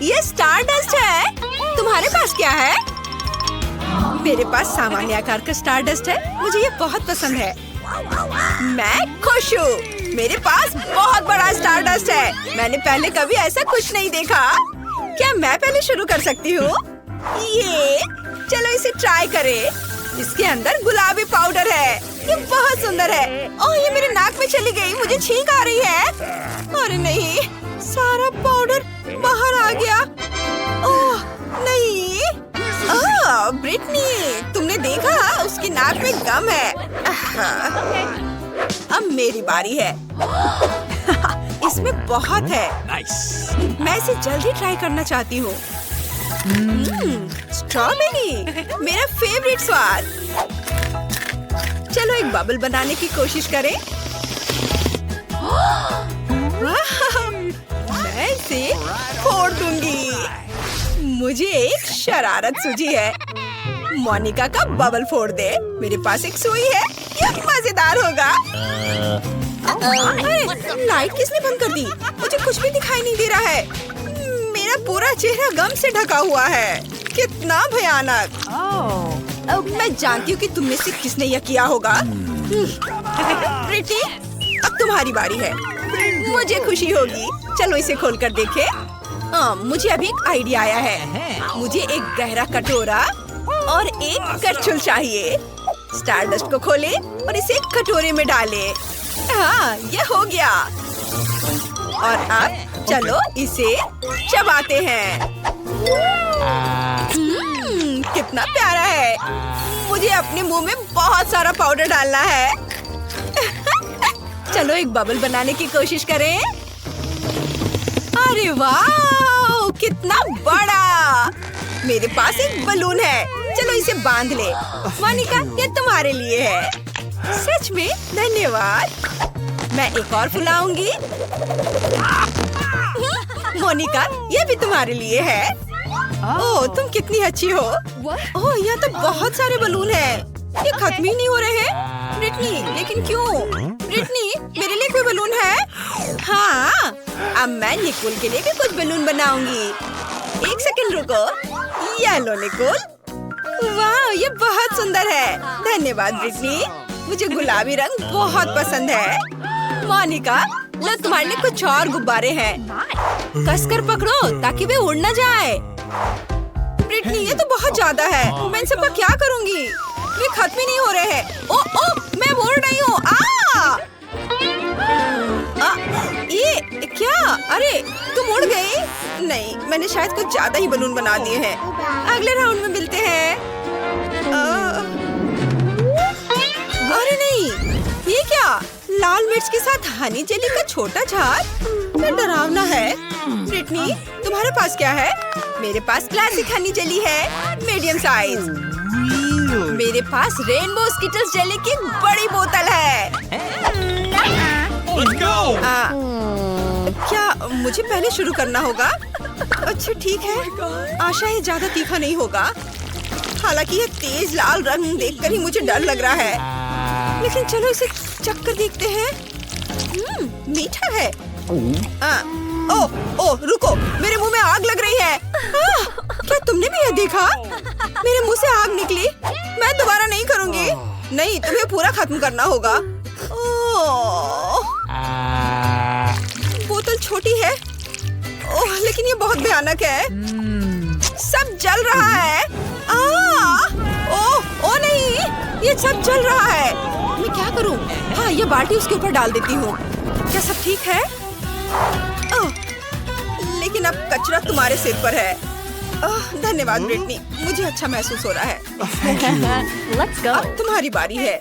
ये स्टारडस्ट है। तुम्हारे पास क्या है? मेरे पास सामान्य आकार का स्टारडस्ट है। मुझे ये बहुत पसंद है। मैं खुश हूँ। मेरे पास बहुत बड़ा स्टारडस्ट है। मैंने पहले कभी ऐसा कुछ नहीं देखा। क्या मैं पहले शुरू कर सकती हूँ? ये चलो इसे ट्राई करें। इसके अंदर गुलाबी पाउडर है। ये बहुत सुंदर है। ओह, ये मेरे नाक में चली गई। मुझे छींक आ रही है। अरे नहीं, सारा पाउडर बाहर आ गया। ओह नहीं। ब्रिटनी, तुमने देखा? उसकी नाक में गम है। अब मेरी बारी है। इसमें बहुत है। मैं इसे जल्दी ट्राई करना चाहती हूँ। स्ट्रॉबेरी, मेरा फेवरेट स्वाद। चलो एक बबल बनाने की कोशिश करें। मैं इसे फोड़ दूंगी। मुझे एक शरारत सूझी है। मोनिका का बबल फोड़ दे। मेरे पास एक सुई है। ये मजेदार होगा। अरे, लाइट किसने बंद कर दी? मुझे कुछ भी दिखाई नहीं दे रहा है। मेरा पूरा चेहरा गम से ढका हुआ है। कितना भयानक। मैं जानती हूँ कि तुम में से किसने यह किया होगा। प्रीति, अब तुम्हारी बारी है। मुझे खुशी होगी। चलो इसे खोलकर देखें। मुझे अभी एक आइडिया आया है। मुझे एक गहरा कटोरा और एक करछुल चाहिए। स्टारडस्ट को खोले और इसे एक कटोरे में डाले। हाँ, ये हो गया। और अब चलो इसे चबाते हैं। कितना प्यारा है। मुझे अपने मुंह में बहुत सारा पाउडर डालना है। चलो एक बबल बनाने की कोशिश करें। अरे वाह, कितना बड़ा। मेरे पास एक बलून है। चलो इसे बांध ले। मोनिका, ये तुम्हारे लिए है। सच में धन्यवाद। मैं एक और फुलाऊंगी। मोनिका, ये भी तुम्हारे लिए है। ओह, तुम कितनी अच्छी हो। ओह, यहाँ तो बहुत सारे बलून हैं। ये खत्म ही नहीं हो रहे हैं। ब्रिटनी, लेकिन क्यों? ब्रिटनी, मेरे लिए कोई बलून है? हाँ, अब मैं निकोल के लिए भी कुछ बलून बनाऊंगी। एक सेकंड रुको। ये लो निकोल। वाह, ये बहुत सुंदर है। धन्यवाद ब्रिटनी। मुझे गुलाबी रंग बहुत पसंद है। मोनिका, लो तुम्हारे लिए कुछ और गुब्बारे हैं। कसकर पकड़ो ताकि वे उड़ न जाए। ब्रिटनी, ये तो बहुत ज्यादा है। मैं इन सबका क्या करूंगी? ये खत्म ही नहीं हो रहे हैं। ओ, मैं उड़ रही हूँ। ये क्या? अरे, तुम उड़ गई? नहीं, मैंने शायद कुछ ज्यादा ही बलून बना दिए हैं। अगले राउंड में मिलते हैं। अरे नहीं, ये क्या? लाल मिर्च के साथ हनी जेली का छोटा जार? ये डरावना है। ब्रिटनी, तुम्हारे पास क्या है? मेरे पास क्लासिक हनी जेली है, मीडियम साइज। मेरे पास रेनबो स्किटल्स जेली की बड़ी बोतल है। क्या मुझे पहले शुरू करना होगा? अच्छा ठीक है। आशा है ज्यादा तीखा नहीं होगा। हालांकि ये तेज लाल रंग देखकर ही मुझे डर लग रहा है। लेकिन चलो इसे चख कर देखते हैं। मीठा है। ओह, रुको, मेरे मुंह में आग लग रही है। क्या तुमने भी यह देखा? मेरे मुंह से आग निकली। मैं दोबारा नहीं करूंगी। नहीं, तुम्हें पूरा खत्म करना होगा। बोतल छोटी है। ओह, लेकिन ये बहुत भयानक है। सब जल रहा है। ओह नहीं, ये सब जल रहा है। मैं क्या करूं? हाँ, ये बाल्टी उसके ऊपर डाल देती हूँ। क्या सब ठीक है? लेकिन अब कचरा तुम्हारे सिर पर है। धन्यवाद ब्रिटनी, मुझे अच्छा महसूस हो रहा है। Let's go. अब तुम्हारी बारी है।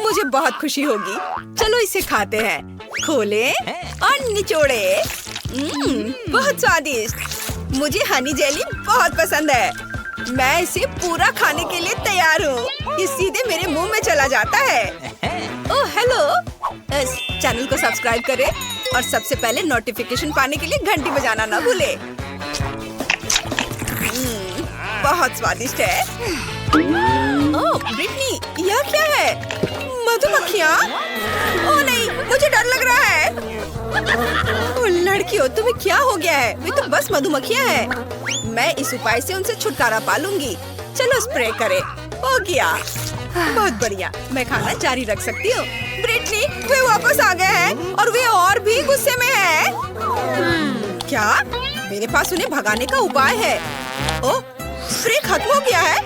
मुझे बहुत खुशी होगी। चलो इसे खाते हैं। खोले और निचोड़े। बहुत स्वादिष्ट। मुझे हनी जेली बहुत पसंद है। मैं इसे पूरा खाने के लिए तैयार हूँ। ये सीधे मेरे मुंह में चला जाता है। ओह हेलो, इस चैनल को सब्सक्राइब करें और सबसे पहले नोटिफिकेशन पाने के लिए घंटी बजाना ना भूले। बहुत स्वादिष्ट है। ओह ब्रिटनी, यह क्या है? मधुमक्खियाँ? ओह नहीं, मुझे डर लग रहा है। ओ लड़कियों, तुम्हें क्या हो गया है? वे तो बस मधुमक्खियाँ हैं। मैं इस उपाय से उनसे छुटकारा पा लूंगी। चलो स्प्रे करें। हो गया। बहुत बढ़िया, मैं खाना जारी रख सकती हूँ। ब्रिटनी, वे वापस आ गए हैं और वे और भी गुस्से में हैं। क्या? मेरे पास उन्हें भगाने का उपाय है। ओह, स्प्रे खत्म हो गया है।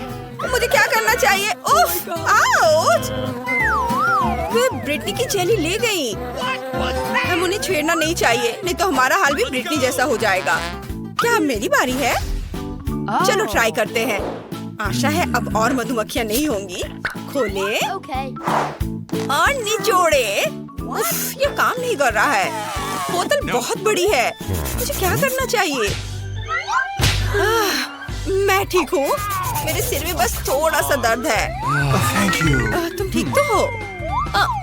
मुझे क्या करना चाहिए? उफ, आउच! वे ब्रिटनी की जेली ले गई। हम उन्हें छेड़ना नहीं चाहिए, नहीं तो हमारा हाल भी ब्रिटनी जैसा हो जाएगा। क्या मेरी बारी है? चलो ट्राई करते हैं। आशा है अब और मधुमक्खियाँ नहीं होंगी। खोले Okay. और निचोड़े। उफ, ये काम नहीं कर रहा है। बोतल बहुत बड़ी है। मुझे क्या करना चाहिए? मैं ठीक हूँ। मेरे सिर में बस थोड़ा सा दर्द है। Thank you. तुम ठीक तो हो?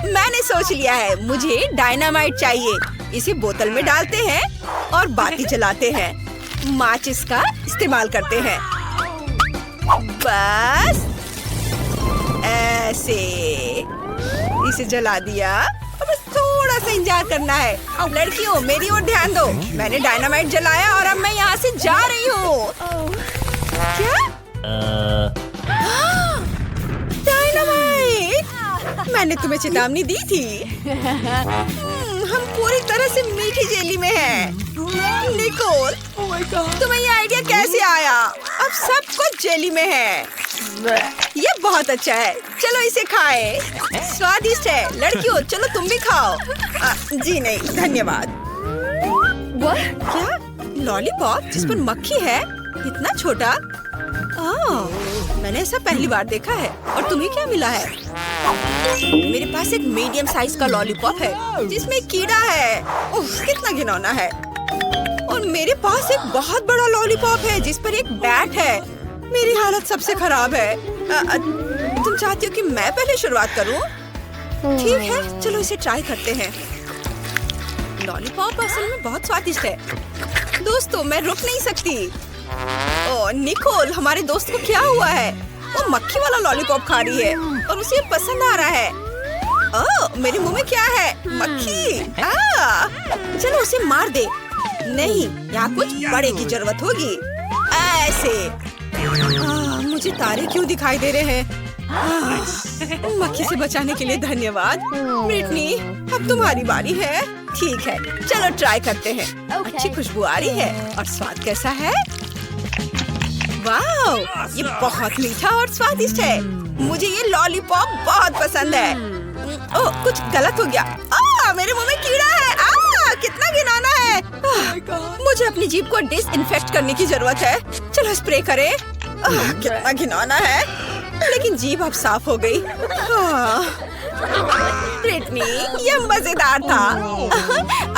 मैंने सोच लिया है, मुझे डायनामाइट चाहिए। इसे बोतल में डालते हैं और बाती जलाते हैं। माचिस का इस्तेमाल करते हैं। बस ऐसे इसे जला दिया। अब बस थोड़ा सा इंतजार करना है। लड़कियों, मेरी ओर ध्यान दो। मैंने डायनामाइट जलाया और अब मैं यहाँ से जा रही हूँ। क्या? डायनामाइट! मैंने तुम्हें चेतावनी दी थी। हम पूरी तरह से मीठी जेली में हैं। निकोल, तुम्हें ये आइडिया कैसे आया? अब सब कुछ जेली में है। ये बहुत अच्छा है। चलो इसे खाएं। स्वादिष्ट है। लड़कियों, चलो तुम भी खाओ। जी नहीं, धन्यवाद। क्या? लॉलीपॉप जिस पर मक्खी है? इतना छोटा? मैंने ऐसा पहली बार देखा है। और तुम्हें क्या मिला है? मेरे पास एक मीडियम साइज का लॉलीपॉप है जिसमें कीड़ा है। उफ, कितना घिनौना है। और मेरे पास एक बहुत बड़ा लॉलीपॉप है जिस पर एक बैट है। मेरी हालत सबसे खराब है। तुम चाहती हो कि मैं पहले शुरुआत करूं? ठीक है, चलो इसे ट्राई करते हैं। लॉलीपॉप असल में बहुत स्वादिष्ट है। दोस्तों, मैं रुक नहीं सकती। ओह निकोल, हमारे दोस्त को क्या हुआ है? वो मक्खी वाला लॉलीपॉप खा रही है और उसे पसंद आ रहा है। ओह, मेरे मुंह में क्या है? मक्खी। चलो उसे मार दे। नहीं, यहाँ कुछ बड़े की जरूरत होगी। ऐसे। मुझे तारे क्यों दिखाई दे रहे हैं? मक्खी से बचाने के लिए धन्यवाद। ब्रिटनी, अब तुम्हारी बारी है। ठीक है, चलो ट्राई करते हैं। अच्छी खुशबू आ रही है। और स्वाद कैसा है? वाह, ये बहुत मीठा और स्वादिष्ट है। मुझे ये लॉलीपॉप बहुत पसंद है। ओह, कुछ गलत हो गया। मेरे मुंह में कीड़ा है। कितना घिनौना है। मुझे अपनी जीभ को डिसइंफेक्ट करने की जरूरत है। चलो स्प्रे करें। कितना घिनौना है, लेकिन जीभ अब साफ हो गई। ब्रिटनी, ये मजेदार था।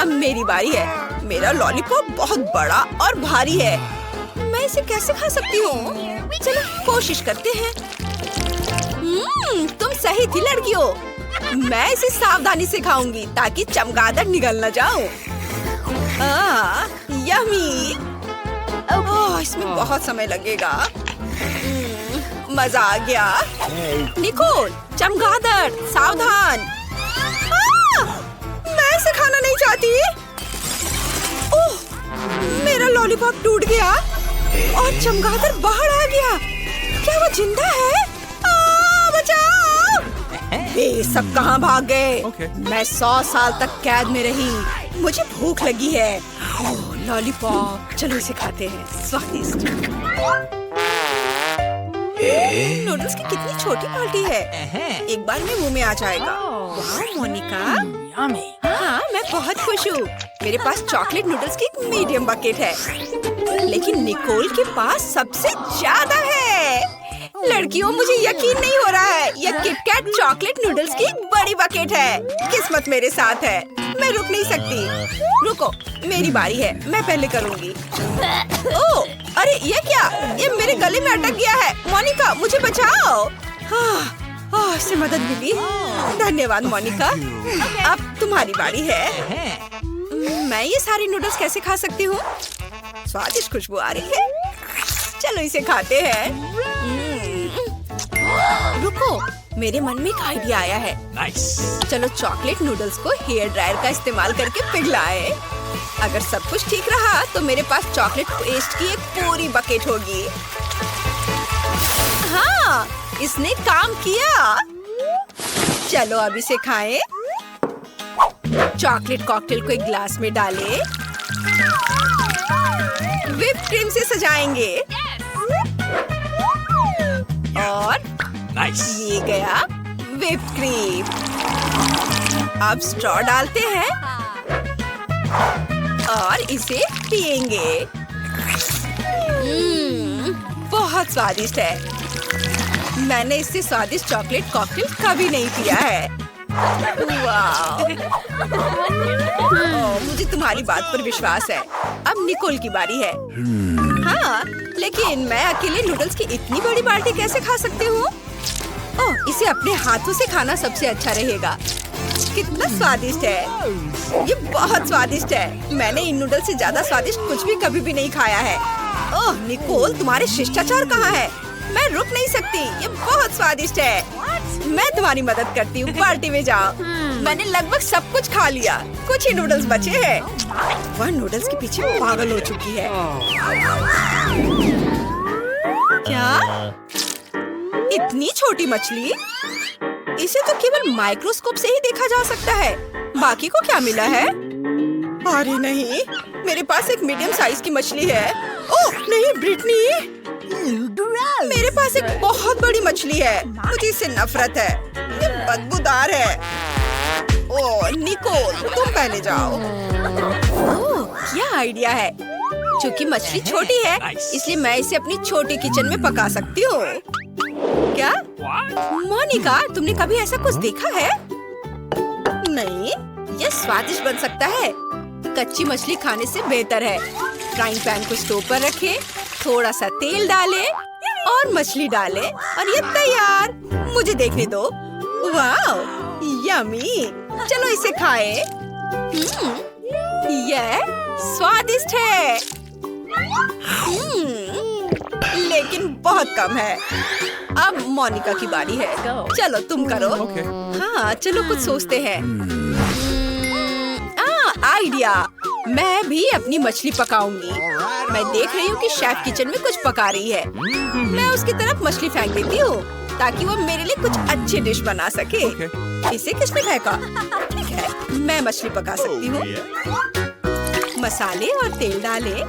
अब मेरी बारी है। मेरा लॉलीपॉप बहुत बड़ा और भारी है। मैं इसे कैसे खा सकती हूँ? चलो कोशिश करते हैं। तुम सही थी लड़कियों। मैं इसे सावधानी से खाऊंगी ताकि चमगादड़ निगल न जाओ। यम्मी। इसमें बहुत समय लगेगा। मजा आ गया। निकोल, चमगादड़, सावधान। मैं इसे खाना नहीं चाहती। ओह, मेरा लॉलीपॉप टूट गया और चमगादड़ बाहर आ गया। क्या वो जिंदा है? बचाओ! वे सब कहाँ भाग गए? मैं 100 साल तक कैद में रही। मुझे भूख लगी है। लॉलीपॉप, चलो इसे खाते हैं। स्वादिष्ट। नूडल्स की कितनी छोटी बाल्टी है। एक बार में मुंह में आ जाएगा। वाह मोनिका, हाँ मैं बहुत खुश हूँ। मेरे पास चॉकलेट नूडल्स की एक मीडियम बकेट है, लेकिन निकोल के पास सबसे ज्यादा है। लड़कियों, मुझे यकीन नहीं हो रहा है। यह किटकैट चॉकलेट नूडल्स की एक बड़ी बकेट है। किस्मत मेरे साथ है। मैं रुक नहीं सकती। रुको, मेरी बारी है। मैं पहले करूँगी। ओह, अरे ये क्या? ये मेरे गले में अटक गया है। मोनिका, मुझे बचाओ। इससे मदद मिली। धन्यवाद मोनिका। अब तुम्हारी बारी है। मैं ये सारी नूडल्स कैसे खा सकती हूँ? स्वादिष्ट खुशबू आ रही है। चलो इसे खाते हैं। रुको, मेरे मन में एक आइडिया आया है। चलो चॉकलेट नूडल्स को हेयर ड्रायर का इस्तेमाल करके पिघलाए। अगर सब कुछ ठीक रहा तो मेरे पास चॉकलेट पेस्ट की एक पूरी बकेट होगी। हाँ, इसने काम किया। चलो अब इसे खाएं। चॉकलेट कॉकटेल को एक ग्लास में डालें। व्हिप क्रीम से सजाएंगे। और ये गया व्हिप क्रीम। अब स्ट्रॉ डालते हैं और इसे पिएंगे। बहुत स्वादिष्ट है। मैंने इससे स्वादिष्ट चॉकलेट कॉकटेल कभी नहीं पिया है। वाह! मुझे तुम्हारी बात पर विश्वास है। अब निकोल की बारी है। हाँ, लेकिन मैं अकेले नूडल्स की इतनी बड़ी बाल्टी कैसे खा सकती हूँ? ओह, इसे अपने हाथों से खाना सबसे अच्छा रहेगा। कितना स्वादिष्ट है! ये बहुत स्वादिष्ट है। मैंने इन नूडल्स से ज्यादा स्वादिष्ट कुछ भी कभी भी नहीं खाया है। ओह निकोल, तुम्हारे शिष्टाचार कहाँ है? मैं रुक नहीं सकती। ये बहुत स्वादिष्ट है। मैं तुम्हारी मदद करती हूँ। पार्टी में जाओ। मैंने लगभग सब कुछ खा लिया। कुछ ही नूडल्स बचे हैं। वह नूडल्स के पीछे पागल हो चुकी है। क्या? इतनी छोटी मछली? इसे तो केवल माइक्रोस्कोप से ही देखा जा सकता है। बाकी को क्या मिला है? अरे नहीं, मेरे पास एक मीडियम साइज की मछली है। ओह नहीं ब्रिटनी, मेरे पास एक बहुत बड़ी मछली है। मुझे इससे नफरत है। ये बदबूदार है। ओह निकोल, तुम पहले जाओ। ओह, क्या आइडिया है। क्योंकि मछली छोटी है, इसलिए मैं इसे अपनी छोटी किचन में पका सकती हूँ। क्या? मोनिका, तुमने कभी ऐसा कुछ देखा है? नहीं, यह स्वादिष्ट बन सकता है। कच्ची मछली खाने से बेहतर है। फ्राइंग पैन को स्टोव पर रखें, थोड़ा सा तेल डालें और मछली डालें और ये तैयार। मुझे देखने दो। वाह, यम्मी! चलो इसे खाएं। यह स्वादिष्ट है। लेकिन बहुत कम है। अब मोनिका की बारी है। चलो तुम करो। हाँ, चलो कुछ सोचते हैं। आइडिया! मैं भी अपनी मछली पकाऊंगी। मैं देख रही हूँ कि शेफ किचन में कुछ पका रही है। मैं उसकी तरफ मछली फेंक देती हूँ ताकि वो मेरे लिए कुछ अच्छी डिश बना सके। इसे किसने फेंका? ठीक है, मैं मछली पका सकती हूँ। मसाले और तेल डालें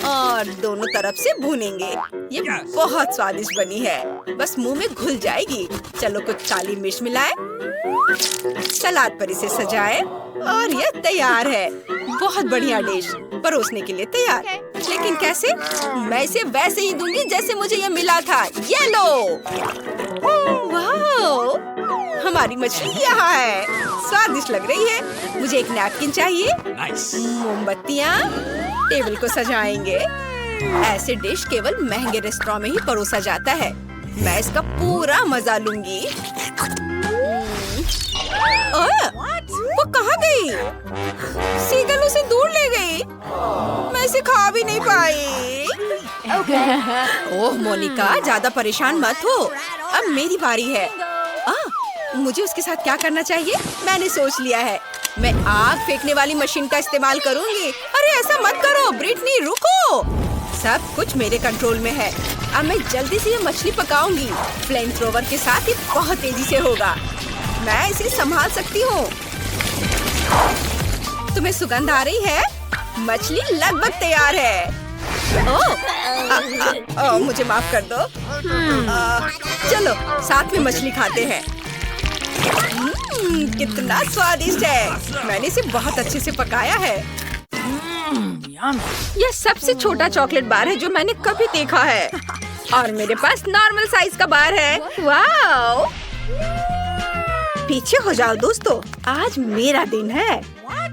और दोनों तरफ से भूनेंगे। ये बहुत स्वादिष्ट बनी है। बस मुंह में घुल जाएगी। चलो कुछ काली मिर्च मिलाएं। सलाद पर इसे सजाएं और ये तैयार है। बहुत बढ़िया डिश परोसने के लिए तैयार। लेकिन कैसे? मैं इसे वैसे ही दूंगी जैसे मुझे ये मिला था। ये लो। वाह! हमारी मछली यहाँ है। स्वादिष्ट लग रही है। मुझे एक नैपकिन चाहिए। मोमबत्तियाँ। टेबल को सजाएंगे। ऐसे डिश केवल महंगे रेस्टोरेंट में ही परोसा जाता है। मैं इसका पूरा मजा लूंगी। वो कहाँ गई? सीगल उसे दूर ले गई। मैं इसे खा भी नहीं पाई। ओह मोनिका, ज्यादा परेशान मत हो। अब मेरी बारी है। मुझे उसके साथ क्या करना चाहिए? मैंने सोच लिया है। मैं आग फेंकने वाली मशीन का इस्तेमाल करूंगी। अरे ऐसा मत करो ब्रिटनी, रुको। सब कुछ मेरे कंट्रोल में है। अब मैं जल्दी से ये मछली पकाऊंगी। फ्लेम थ्रोवर के साथ ये बहुत तेजी से होगा। मैं इसे संभाल सकती हूँ। तुम्हें सुगंध आ रही है? मछली लगभग तैयार है। ओह, मुझे माफ कर दो। चलो साथ में मछली खाते हैं। कितना स्वादिष्ट है। मैंने इसे बहुत अच्छे से पकाया है। यह सबसे छोटा चॉकलेट बार है जो मैंने कभी देखा है। और मेरे पास नॉर्मल साइज का बार है। वाओ! पीछे हो जाओ दोस्तों, आज मेरा दिन है।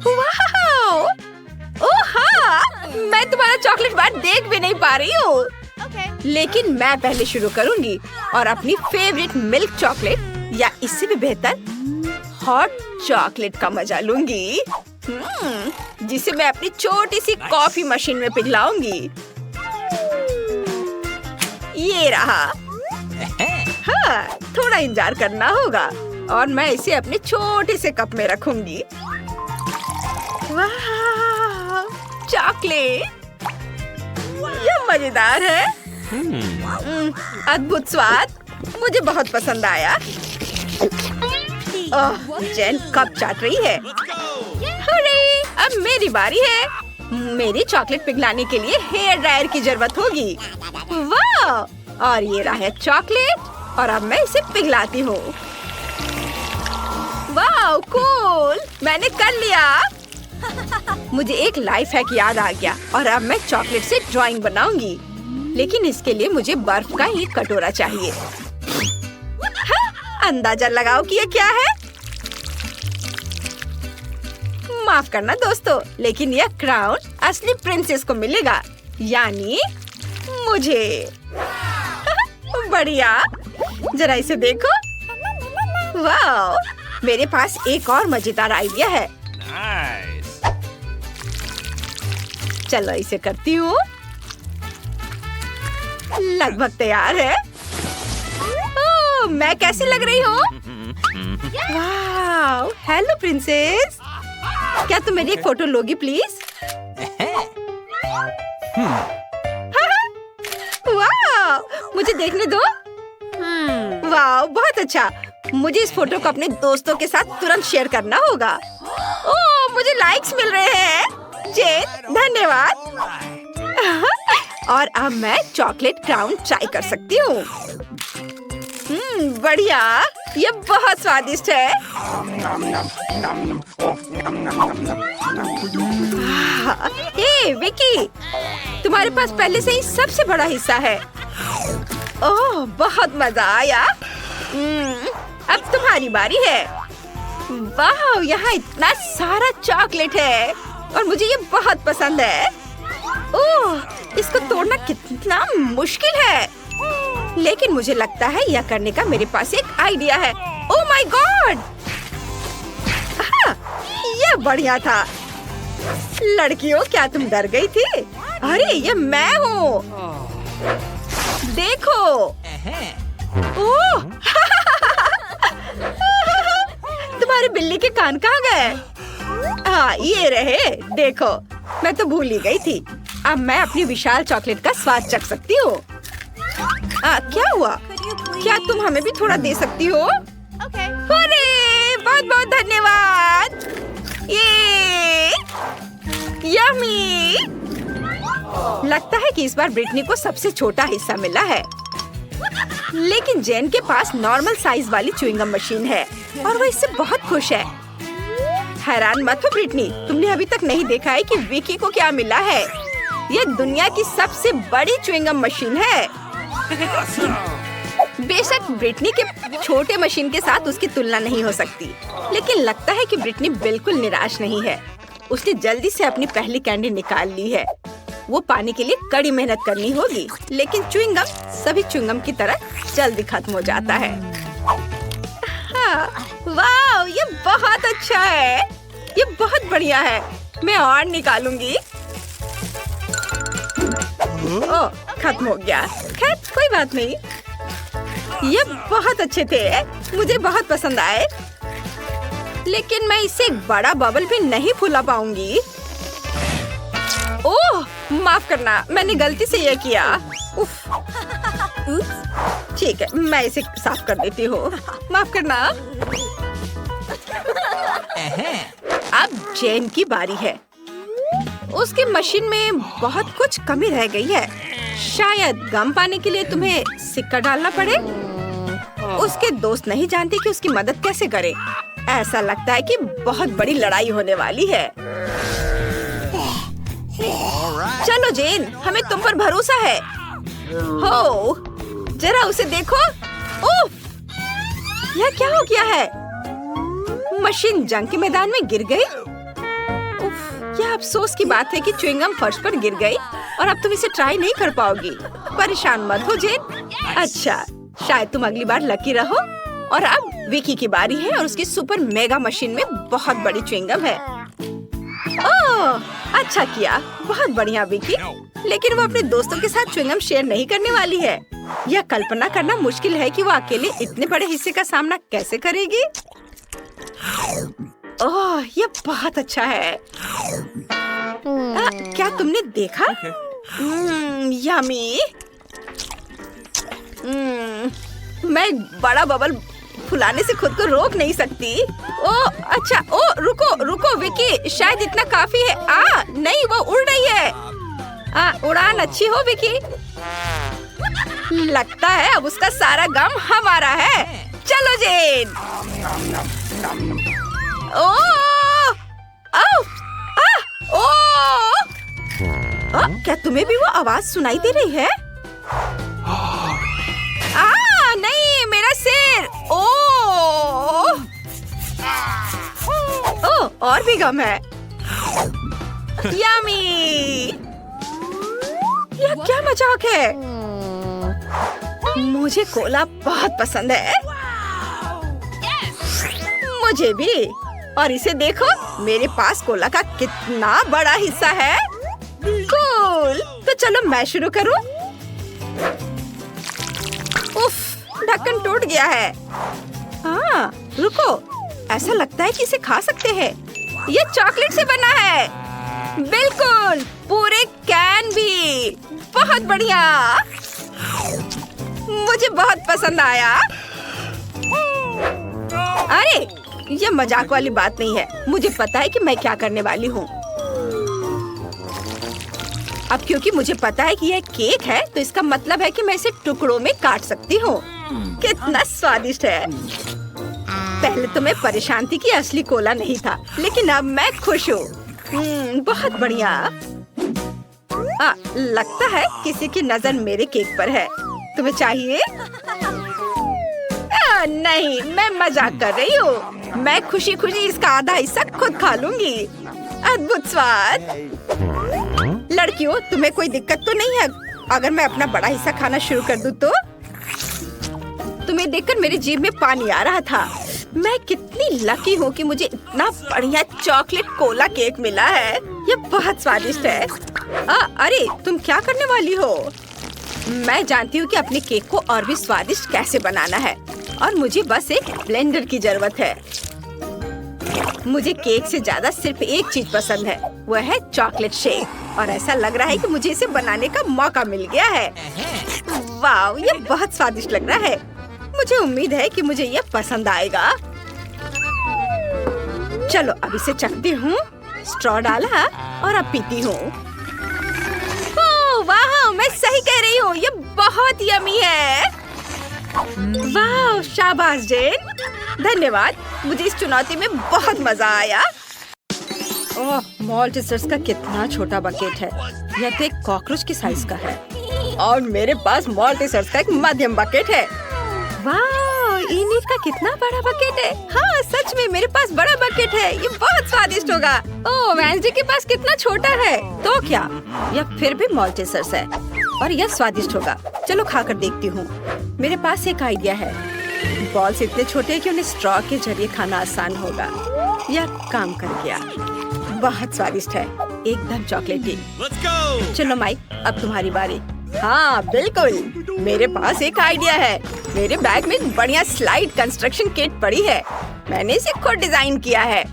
वाओ! ओह हाँ, मैं तुम्हारा चॉकलेट बार देख भी नहीं पा रही हूँ। लेकिन मैं पहले शुरू करूंगी और अपनी फेवरेट मिल्क चॉकलेट या इससे भी बेहतर हॉट चॉकलेट का मजा लूंगी, जिसे मैं अपनी छोटी सी कॉफी मशीन में पिघलाऊंगी। ये रहा। हाँ, थोड़ा इंतजार करना होगा और मैं इसे अपने छोटे से कप में रखूंगी। वाह, चॉकलेट! यह मजेदार है। अद्भुत स्वाद, मुझे बहुत पसंद आया। ओह, जेन कप चाट रही है। अरे, अब मेरी बारी है। मेरी चॉकलेट पिघलाने के लिए हेयर ड्रायर की जरूरत होगी। वाह! और ये रहा है चॉकलेट और अब मैं इसे पिघलाती हूँ। वाह, कूल! मैंने कर लिया। मुझे एक लाइफ हैक याद आ गया और अब मैं चॉकलेट से ड्राइंग बनाऊंगी। लेकिन इसके लिए मुझे बर्फ का एक कटोरा चाहिए। हाँ, अंदाजा लगाओ कि ये क्या है। माफ करना दोस्तों, लेकिन यह क्राउन असली प्रिंसेस को मिलेगा, यानी मुझे। बढ़िया, जरा इसे देखो। वाह, मेरे पास एक और मजेदार आइडिया है। चलो इसे करती हूँ। लगभग तैयार है। ओह, मैं कैसी लग रही हूँ? वाह, हेलो प्रिंसेस। क्या तुम मेरी एक फोटो लोगी प्लीज? वाह, मुझे देखने दो। वाह, बहुत अच्छा। मुझे इस फोटो को अपने दोस्तों के साथ तुरंत शेयर करना होगा। ओह, मुझे लाइक्स मिल रहे हैं। जेन, धन्यवाद। और अब मैं चॉकलेट क्राउन ट्राई कर सकती हूँ। बढ़िया, ये बहुत स्वादिष्ट है। हे विकी, तुम्हारे पास पहले से ही सबसे बड़ा हिस्सा है। ओह, बहुत मजा आया। अब तुम्हारी बारी है। वाह, यहाँ इतना सारा चॉकलेट है और मुझे ये बहुत पसंद है। ओह, इसको तोड़ना कितना मुश्किल है, लेकिन मुझे लगता है यह करने का मेरे पास एक आइडिया है। Oh my God! यह बढ़िया था। लड़कियों, क्या तुम डर गई थी? अरे, ये मैं हूँ। देखो। ओह! तुम्हारे बिल्ली के कान कहाँ गए? हाँ, ये रहे। देखो, मैं तो भूल ही गई थी। अब मैं अपनी विशाल चॉकलेट का स्वाद चख सकती हूँ। क्या हुआ? क्या तुम हमें भी थोड़ा दे सकती हो? अरे, बहुत बहुत धन्यवाद। ये यम्मी। लगता है कि इस बार ब्रिटनी को सबसे छोटा हिस्सा मिला है, लेकिन जेन के पास नॉर्मल साइज वाली च्युइंगम मशीन है और वो इससे बहुत खुश है। हैरान मत हो ब्रिटनी, तुमने अभी तक नहीं देखा है कि विकी को क्या मिला है। ये दुनिया की सबसे बड़ी च्युइंगम मशीन है। बेशक ब्रिटनी के छोटे मशीन के साथ उसकी तुलना नहीं हो सकती, लेकिन लगता है कि ब्रिटनी बिल्कुल निराश नहीं है। उसने जल्दी से अपनी पहली कैंडी निकाल ली है। वो पाने के लिए कड़ी मेहनत करनी होगी, लेकिन च्युइंगम सभी च्युइंगम की तरह जल्दी खत्म हो जाता है। हाँ, वाह, ये बहुत अच्छा है। ये बहुत बढ़िया है। मैं और निकालूंगी। ओह, खत्म हो गया। खैर, कोई बात नहीं। ये बहुत अच्छे थे, मुझे बहुत पसंद आए, लेकिन मैं इससे एक बड़ा बबल भी नहीं फुला पाऊंगी। ओह, माफ करना, मैंने गलती से ये किया। उफ। ठीक है, मैं इसे साफ कर देती हूँ। माफ करना। अब जेन की बारी है। उसकी मशीन में बहुत कुछ कमी रह गई है। शायद गम पाने के लिए तुम्हें सिक्का डालना पड़े। उसके दोस्त नहीं जानते कि उसकी मदद कैसे करें। ऐसा लगता है कि बहुत बड़ी लड़ाई होने वाली है। चलो जेन, हमें तुम पर भरोसा है। हो, जरा उसे देखो। उफ, यह क्या हो गया है? मशीन जंग के मैदान में गिर गई। उफ, यह अफसोस की बात है कि च्युइंगम फर्श पर गिर गई और अब तुम इसे ट्राई नहीं कर पाओगी। परेशान मत हो जेन। अच्छा, शायद तुम अगली बार लकी रहो। और अब विकी की बारी है और उसकी सुपर मेगा मशीन में बहुत बड़ी च्युइंगम है। ओह, अच्छा किया, बहुत बढ़िया विकी। लेकिन वो अपने दोस्तों के साथ च्युइंगम शेयर नहीं करने वाली है। यह कल्पना करना मुश्किल है कि वो अकेले इतने बड़े हिस्से का सामना कैसे करेगी। ओह, यह बहुत अच्छा है। क्या तुमने देखा? यम्मी। मैं बड़ा बबल फुलाने से खुद को रोक नहीं सकती। ओ अच्छा, ओ रुको रुको विकी, शायद इतना काफी है। नहीं, वो उड़ रही है। उड़ान अच्छी हो विकी। लगता है अब उसका सारा गम हमारा है। चलो जेन। ओ क्या तुम्हें भी वो आवाज सुनाई दे रही है? नहीं, मेरा सिर। और भी गम है। यम्मी। यह क्या मजाक है? मुझे कोला बहुत पसंद है। मुझे भी। और इसे देखो, मेरे पास कोला का कितना बड़ा हिस्सा है। कूल। तो चलो मैं शुरू करूं। उफ, ढक्कन टूट गया है। रुको, ऐसा लगता है कि इसे खा सकते हैं। ये चॉकलेट से बना है। बिल्कुल, पूरे कैन भी। बहुत बढ़िया। मुझे बहुत पसंद आया। अरे, ये मजाक वाली बात नहीं है। मुझे पता है कि मैं क्या करने वाली हूँ। अब क्योंकि मुझे पता है कि यह केक है, तो इसका मतलब है कि मैं इसे टुकड़ों में काट सकती हूँ। कितना स्वादिष्ट है। पहले तो मैं परेशान थी कि असली कोला नहीं था, लेकिन अब मैं खुश हूँ। बहुत बढ़िया। लगता है किसी की नजर मेरे केक पर है। तुम्हें चाहिए? नहीं, मैं मजाक कर रही हूँ। मैं खुशी खुशी इसका आधा हिस्सा खुद खा लूंगी। अद्भुत स्वाद। लड़कियों, तुम्हें कोई दिक्कत तो नहीं है अगर मैं अपना बड़ा हिस्सा खाना शुरू कर दूँ तो? तुम्हें देखकर मेरी जीभ में पानी आ रहा था। मैं कितनी लकी हूँ कि मुझे इतना बढ़िया चॉकलेट कोला केक मिला है। ये बहुत स्वादिष्ट है। अरे, तुम क्या करने वाली हो? मैं जानती हूँ कि अपने केक को और भी स्वादिष्ट कैसे बनाना है, और मुझे बस एक ब्लेंडर की जरूरत है। मुझे केक से ज्यादा सिर्फ एक चीज पसंद है, वो है चॉकलेट शेक। और ऐसा लग रहा है कि मुझे इसे बनाने का मौका मिल गया है। वाह, ये बहुत स्वादिष्ट लग रहा है। मुझे उम्मीद है कि मुझे ये पसंद आएगा। चलो अब इसे चखती हूँ। स्ट्रॉ डाला और अब पीती हूँ। वाह, मैं सही कह रही हूँ, ये बहुत यम्मी है। वाह, शाबाश जेन। धन्यवाद, मुझे इस चुनौती में बहुत मजा आया। ओह, मॉल्टेसर्स का कितना छोटा बकेट है। यह तो एक कॉकरोच की साइज का है। और मेरे पास मॉल्टेसर्स का एक मध्यम बकेट है। वाह, इनिट का कितना बड़ा बकेट है। हाँ, सच में मेरे पास बड़ा बकेट है। ये बहुत स्वादिष्ट होगा। ओह, वेंसडे के पास कितना छोटा है। तो क्या, यह फिर भी मॉल्टेसर्स है और यह स्वादिष्ट होगा। चलो खाकर देखती हूँ। मेरे पास एक आइडिया है। बॉल्स इतने छोटे हैं कि उन्हें स्ट्रॉ के जरिए खाना आसान होगा। यह काम कर गया। बहुत स्वादिष्ट है, एकदम चॉकलेटी। चलो माइक, अब तुम्हारी बारी। हाँ बिल्कुल, मेरे पास एक आइडिया है। मेरे बैग में बढ़िया स्लाइड कंस्ट्रक्शन किट पड़ी है। मैंने इसे खुद डिजाइन किया है।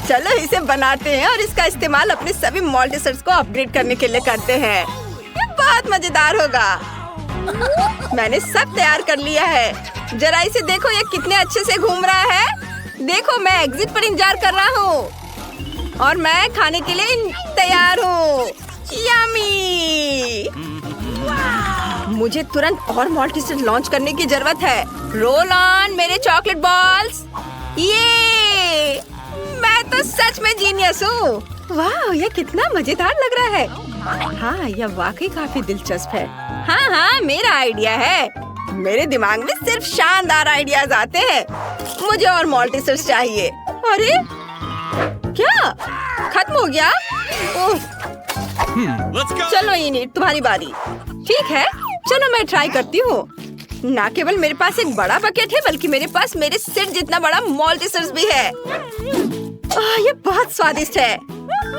चलो इसे बनाते हैं और इसका इस्तेमाल अपने सभी मॉल्टेसर्स को अपग्रेड करने के लिए करते हैं। ये बहुत मजेदार होगा। मैंने सब तैयार कर लिया है। जरा इसे देखो, ये कितने अच्छे से घूम रहा है। देखो, मैं एग्जिट पर इंतजार कर रहा हूँ और मैं खाने के लिए तैयार हूँ। यम्मी। मुझे तुरंत और मॉल्टेसर्स लॉन्च करने की जरूरत है। रोल ऑन मेरे चॉकलेट बॉल्स। ये मैं तो सच में जीनियस हूँ। वाह, यह कितना मजेदार लग रहा है। हाँ, यह वाकई काफी दिलचस्प है। हाँ, मेरा आइडिया है। मेरे दिमाग में सिर्फ शानदार आइडियाज आते हैं। मुझे और मॉल्टेसर्स चाहिए। अरे क्या खत्म हो गया? चलो इनिट, तुम्हारी बारी। ठीक है, चलो मैं ट्राई करती हूँ। ना केवल मेरे पास एक बड़ा बकेट है, बल्कि मेरे पास मेरे सिर जितना बड़ा मॉल्टेसर्स भी है। ये बहुत स्वादिष्ट है।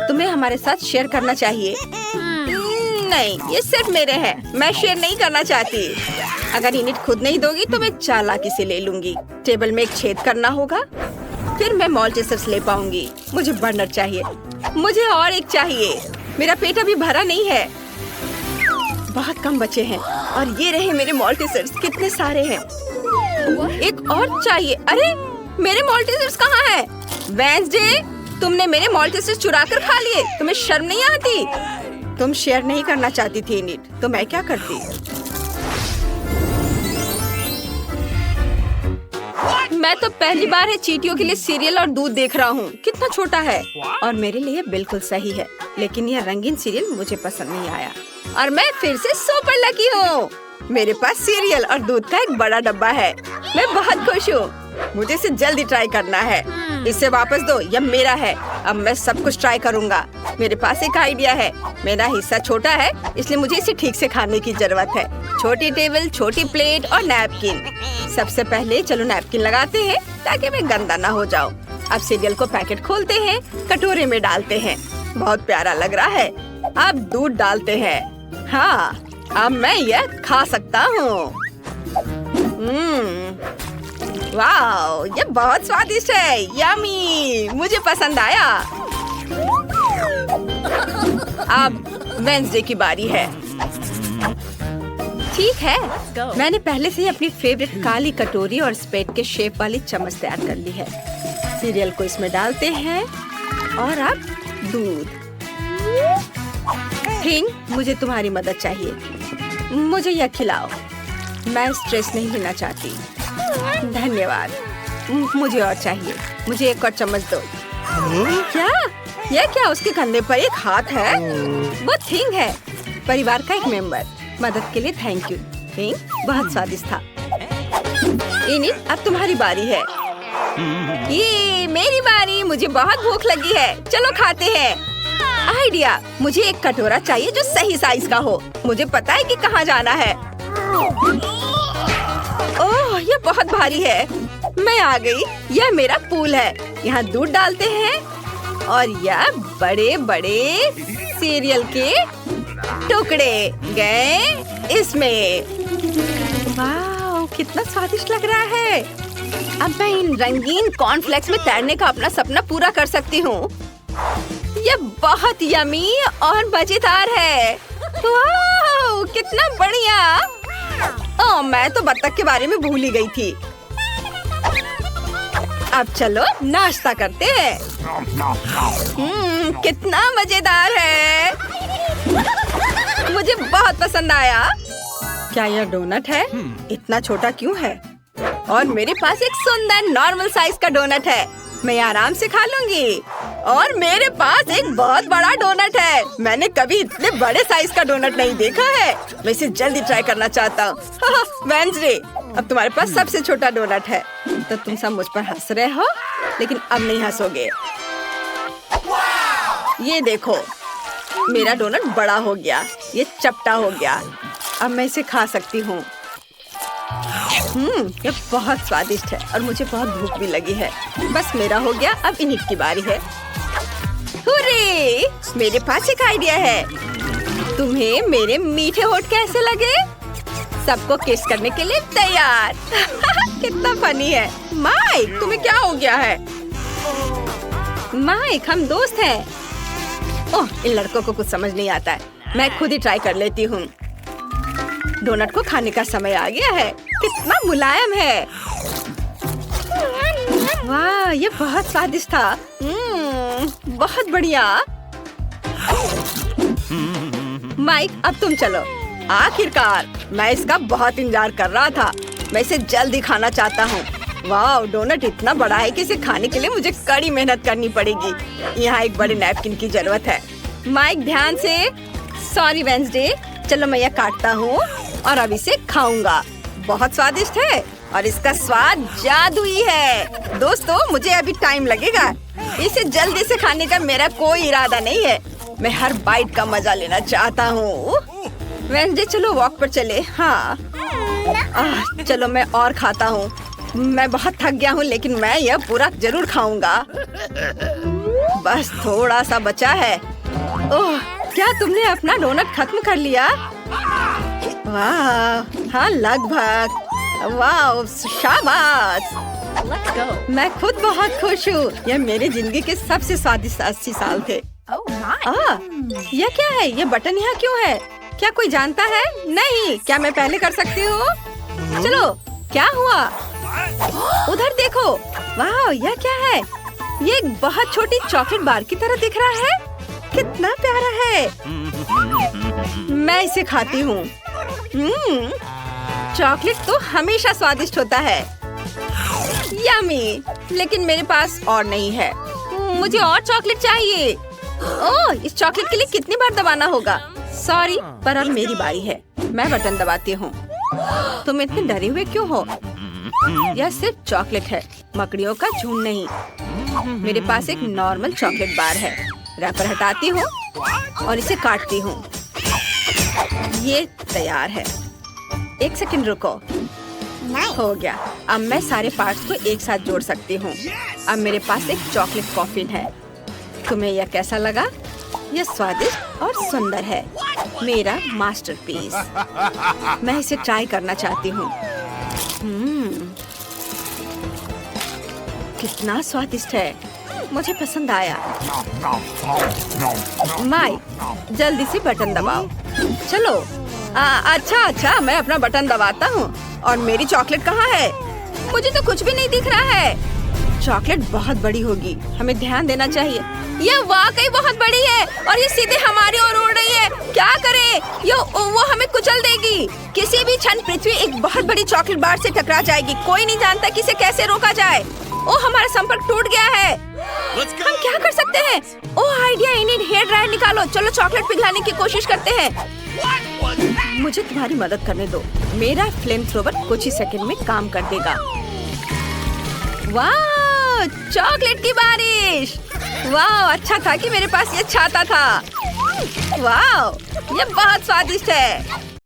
तुम्हें हमारे साथ शेयर करना चाहिए। नहीं, ये सिर्फ मेरे हैं। मैं शेयर नहीं करना चाहती। अगर इनिट खुद नहीं दोगी तो मैं चालाकी से ले लूंगी। टेबल में एक छेद करना होगा, फिर मैं मॉल्टेसर्स ले पाऊंगी। मुझे बर्नर चाहिए, मुझे और एक चाहिए। मेरा पेट अभी भरा नहीं है, बहुत कम बचे हैं। और ये रहे मेरे मॉल्टेसर्स, कितने सारे हैं। एक और चाहिए। अरे मेरे मॉल्टेसर्स कहाँ हैं? वेंसडे, तुमने मेरे मॉल्टेसर्स चुरा कर खा लिए। तुम्हें शर्म नहीं आती? तुम शेयर नहीं करना चाहती थी इनिट, तो मैं क्या करती? मैं तो पहली बार है चींटियों के लिए सीरियल और दूध देख रहा हूँ। कितना छोटा है और मेरे लिए बिल्कुल सही है। लेकिन यह रंगीन सीरियल मुझे पसंद नहीं आया और मैं फिर से सुपर लकी हूँ। मेरे पास सीरियल और दूध का एक बड़ा डब्बा है। मैं बहुत खुश हूँ। मुझे इसे जल्दी ट्राई करना है। इसे वापस दो, यह मेरा है। अब मैं सब कुछ ट्राई करूँगा। मेरे पास एक आइडिया है। मेरा हिस्सा छोटा है, इसलिए मुझे इसे ठीक से खाने की जरूरत है। छोटी टेबल, छोटी प्लेट और नैपकिन। सबसे पहले चलो नैपकिन लगाते हैं ताकि मैं गंदा ना हो जाऊं। अब सीरियल को पैकेट खोलते हैं, कटोरे में डालते हैं। बहुत प्यारा लग रहा है। अब दूध डालते हैं। हाँ, अब मैं यह खा सकता हूँ। वाओ, ये बहुत स्वादिष्ट है। यम्मी, मुझे पसंद आया। अब वेंसडे की बारी है। ठीक है, मैंने पहले से ही अपनी फेवरेट काली कटोरी और स्पेट के शेप वाली चम्मच तैयार कर ली है। सीरियल को इसमें डालते हैं और अब दूध। थिंग, मुझे तुम्हारी मदद चाहिए। मुझे यह खिलाओ। मैं स्ट्रेस नहीं लेना चाहती। धन्यवाद। मुझे और चाहिए। मुझे एक और चम्मच दो। क्या? यह क्या? उसके कंधे पर एक हाथ है? वो थिंग है, परिवार का एक मेंबर। मदद के लिए थैंक यू। थिंग बहुत स्वादिष्ट था। इनिट, अब तुम्हारी बारी है। ये मेरी बारी। मुझे बहुत भूख लगी है। चलो खाते हैं। आइडिया, मुझे एक कटोरा चाहिए जो सही साइज का हो। मुझे पता है कि कहाँ जाना है। ओह, ये बहुत भारी है। मैं आ गई। यह मेरा पूल है। यहाँ दूध डालते हैं और यह बड़े बड़े सीरियल के टुकड़े गए इसमें। वाह, कितना स्वादिष्ट लग रहा है। अब मैं इन रंगीन कॉर्नफ्लेक्स में तैरने का अपना सपना पूरा कर सकती हूँ। यह बहुत यमी और मजेदार है। वाह, कितना बढ़िया। ओह, मैं तो बत्तख के बारे में भूल ही गई थी। अब चलो नाश्ता करते हैं। कितना मजेदार है। मुझे बहुत पसंद आया। क्या यह डोनट है? इतना छोटा क्यों है? और मेरे पास एक सुंदर नॉर्मल साइज का डोनट है। मैं आराम से खा लूंगी। और मेरे पास एक बहुत बड़ा डोनट है। मैंने कभी इतने बड़े साइज का डोनट नहीं देखा है। मैं इसे जल्दी ट्राई करना चाहता हूँ। वेंसडे, अब तुम्हारे पास सबसे छोटा डोनट है। तो तुम सब मुझ पर हंस रहे हो, लेकिन अब नहीं हंसोगे। ये देखो, मेरा डोनट बड़ा हो गया। ये चपटा हो गया। अब मैं इसे खा सकती हूँ। ये बहुत स्वादिष्ट है और मुझे बहुत भूख भी लगी है। बस मेरा हो गया। अब इनिट की बारी है। हुर्रे! मेरे पास एक आइडिया है। तुम्हें मेरे मीठे होठ कैसे लगे? सबको किस करने के लिए तैयार। कितना फनी है। माइक, तुम्हें क्या हो गया है? माइक, हम दोस्त हैं। ओह, इन लड़कों को कुछ समझ नहीं आता है। मैं खुद ही ट्राई कर लेती हूँ। डोनट को खाने का समय आ गया है। कितना मुलायम है। वाह, ये बहुत स्वादिष्ट था। बहुत बढ़िया। माइक, अब तुम चलो। आखिरकार, मैं इसका बहुत इंतजार कर रहा था। मैं इसे जल्दी खाना चाहता हूँ। वाह, डोनट इतना बड़ा है कि इसे खाने के लिए मुझे कड़ी मेहनत करनी पड़ेगी। यहाँ एक बड़े नैपकिन की जरूरत है। माइक, ध्यान से। Sorry Wednesday. चलो मैं यह काटता हूँ और अब इसे खाऊंगा। बहुत स्वादिष्ट है और इसका स्वाद जादुई है। दोस्तों, मुझे अभी टाइम लगेगा। इसे जल्दी से खाने का मेरा कोई इरादा नहीं है। मैं हर बाइट का मजा लेना चाहता हूँ। वेंसडे, चलो वॉक पर चले। हाँ, चलो मैं और खाता हूँ। मैं बहुत थक गया हूँ, लेकिन मैं यह पूरा जरूर खाऊंगा। बस थोड़ा सा बचा है। ओह, क्या तुमने अपना डोनट खत्म कर लिया? वाह, हाँ लगभग। वाह, शाबाश। Let's go. मैं खुद बहुत खुश हूँ। यह मेरी जिंदगी के सबसे स्वादिष्ट 80 साल थे। Oh my. यह क्या है? यह बटन यहाँ क्यों है? क्या कोई जानता है? नहीं, क्या मैं पहले कर सकती हूँ? चलो, क्या हुआ? उधर देखो। वाह, यह क्या है? ये एक बहुत छोटी चॉकलेट बार की तरह दिख रहा है। कितना प्यारा है। मैं इसे खाती हूँ। चॉकलेट तो हमेशा स्वादिष्ट होता है। यम्मी, लेकिन मेरे पास और नहीं है। मुझे और चॉकलेट चाहिए। ओह, इस चॉकलेट के लिए कितनी बार दबाना होगा? सॉरी, पर अब मेरी बारी है। मैं बटन दबाती हूँ। तुम इतने डरे हुए क्यों हो? यह सिर्फ चॉकलेट है, मकड़ियों का झुंड नहीं। मेरे पास एक नॉर्मल चॉकलेट बार है। रैपर हटाती हूँ और इसे काटती हूँ। ये तैयार है। एक सेकंड रुको। हो गया। अब मैं सारे पार्ट्स को एक साथ जोड़ सकती हूँ। अब मेरे पास एक चॉकलेट कॉफिन है। तुम्हें यह कैसा लगा? यह स्वादिष्ट और सुंदर है। मेरा मास्टरपीस। मैं इसे ट्राई करना चाहती हूँ। कितना स्वादिष्ट है। मुझे पसंद आया। माई, जल्दी से बटन दबाओ। चलो। अच्छा, मैं अपना बटन दबाता हूँ। और मेरी चॉकलेट कहाँ है? मुझे तो कुछ भी नहीं दिख रहा है। चॉकलेट बहुत बड़ी होगी, हमें ध्यान देना चाहिए। यह वाकई बहुत बड़ी है और ये सीधे हमारी ओर उड़ रही है। क्या करें? वो हमें कुचल देगी। किसी भी क्षण पृथ्वी एक बहुत बड़ी चॉकलेट बार से टकरा जाएगी। कोई नहीं जानता कि इसे कैसे रोका जाए। ओह, हमारा संपर्क टूट गया है। हम क्या कर सकते हैं? ओह, आइडिया, इन्हें हेयर ड्रायर निकालो। चलो चॉकलेट पिघलाने की कोशिश करते हैं। मुझे तुम्हारी मदद करने दो। मेरा फ्लेम थ्रोवर कुछ ही सेकंड में काम कर देगा। वाह, चॉकलेट की बारिश। वाह, अच्छा था कि मेरे पास ये छाता था। वाह, ये बहुत स्वादिष्ट है।